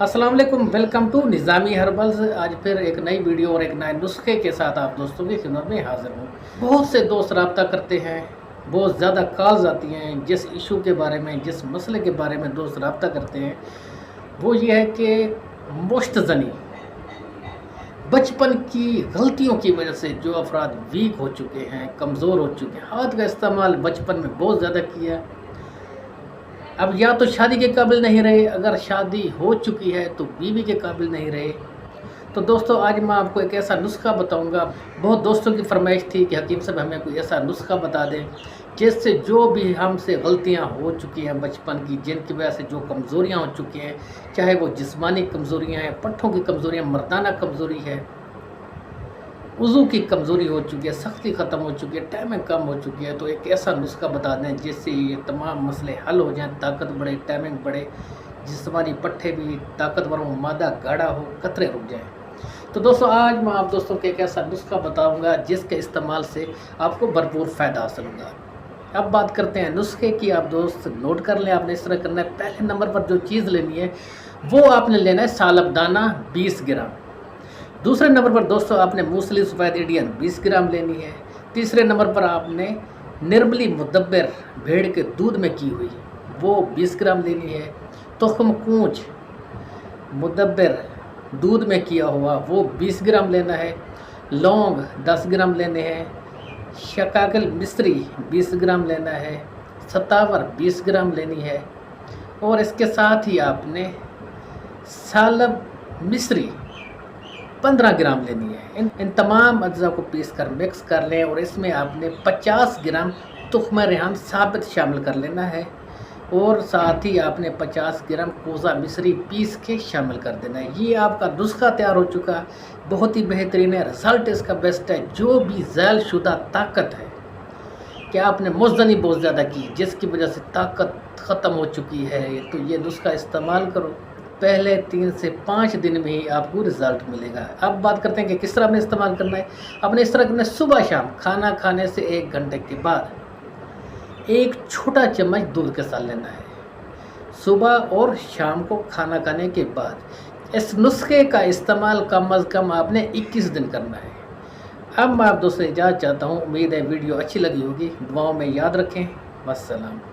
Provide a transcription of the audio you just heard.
अस्सलाम वालेकुम, welcome to Nizami herbals. आज फिर एक नई वीडियो और एक नए नुस्खे के साथ आप दोस्तों की खिदमत में हाज़िर हूँ। बहुत से दोस्त रब्ता करते हैं, बहुत ज़्यादा कॉल्स आती हैं। जिस इशू के बारे में, जिस मसले के बारे में दोस्त रब्ता करते हैं वो ये है कि मुश्तज़नी बचपन की गलतियों की वजह से जो अफराद वीक हो चुके हैं, कमज़ोर हो चुके हैं, हाथ का इस्तेमाल बचपन में बहुत ज़्यादा किया, अब या तो शादी के काबिल नहीं रहे, अगर शादी हो चुकी है तो बीवी के काबिल नहीं रहे। तो दोस्तों आज मैं आपको एक ऐसा नुस्खा बताऊंगा। बहुत दोस्तों की फरमाइश थी कि हकीम साहब हमें कोई ऐसा नुस्खा बता दें जिससे जो भी हमसे गलतियां हो चुकी हैं बचपन की, जिनकी वजह से जो कमज़ोरियां हो चुकी हैं, चाहे वो जिस्मानी कमज़ोरियां हैं, पट्ठों की कमज़ोरियां, मर्दाना कमज़ोरी है, वज़ू की कमज़ोरी हो चुकी है, सख्ती ख़त्म हो चुकी है, टाइमिंग कम हो चुकी है, तो एक ऐसा नुस्खा बता दें जिससे ये तमाम मसले हल हो जाएं, ताकत बढ़े, टाइमिंग बढ़े, जिस्मानी पट्ठे भी ताकतवर हो, मादा गाढ़ा हो, कतरे रुक जाएं। तो दोस्तों आज मैं आप दोस्तों को एक ऐसा नुस्खा बताऊंगा जिसके इस्तेमाल से आपको भरपूर फ़ायदा हासिल होगा। अब बात करते हैं नुस्खे की। आप दोस्त नोट कर लें, आपने इस तरह करना है। पहले नंबर पर जो चीज़ लेनी है वो आपने लेना है सालब दाना 20 ग्राम। दूसरे नंबर पर दोस्तों आपने मूसली सफ़ेद इंडियन 20 ग्राम लेनी है। तीसरे नंबर पर आपने निर्मली मुदब्बर भेड़ के दूध में की हुई वो 20 ग्राम लेनी है। तुख्म कूच मुदब्बर दूध में किया हुआ वो 20 ग्राम लेना है। लौंग 10 ग्राम लेने हैं। शकाकल मिश्री 20 ग्राम लेना है। सतावर 20 ग्राम लेनी है। और इसके साथ ही आपने सालब मिश्री 15 ग्राम लेनी है। इन तमाम अज्जा को पीस कर मिक्स कर लें और इसमें आपने 50 ग्राम तुख्म रेहान साबित शामिल कर लेना है और साथ ही आपने 50 ग्राम कोज़ा मिश्री पीस के शामिल कर देना है। ये आपका नुस्खा तैयार हो चुका, बहुत ही बेहतरीन है, रिज़ल्ट इसका बेस्ट है। जो भी ज़ैल शुदा ताकत है कि आपने मुज़नी बहुत ज़्यादा की जिसकी वजह से ताकत ख़त्म हो चुकी है, तो ये नुस्खा इस्तेमाल करो। पहले 3 से 5 दिन में ही आपको रिज़ल्ट मिलेगा। अब बात करते हैं कि किस तरह आपने इस्तेमाल करना है। आपने इस तरह करना है, सुबह शाम खाना खाने से 1 घंटे के बाद 1 छोटा चम्मच दूध के साथ लेना है, सुबह और शाम को खाना खाने के बाद। इस नुस्खे का इस्तेमाल कम अज़ कम आपने 21 दिन करना है। अब मैं आप दोस्तों इजाज़त चाहता हूँ। उम्मीद है वीडियो अच्छी लगी होगी। दुआओं में याद रखें। वस्सलाम।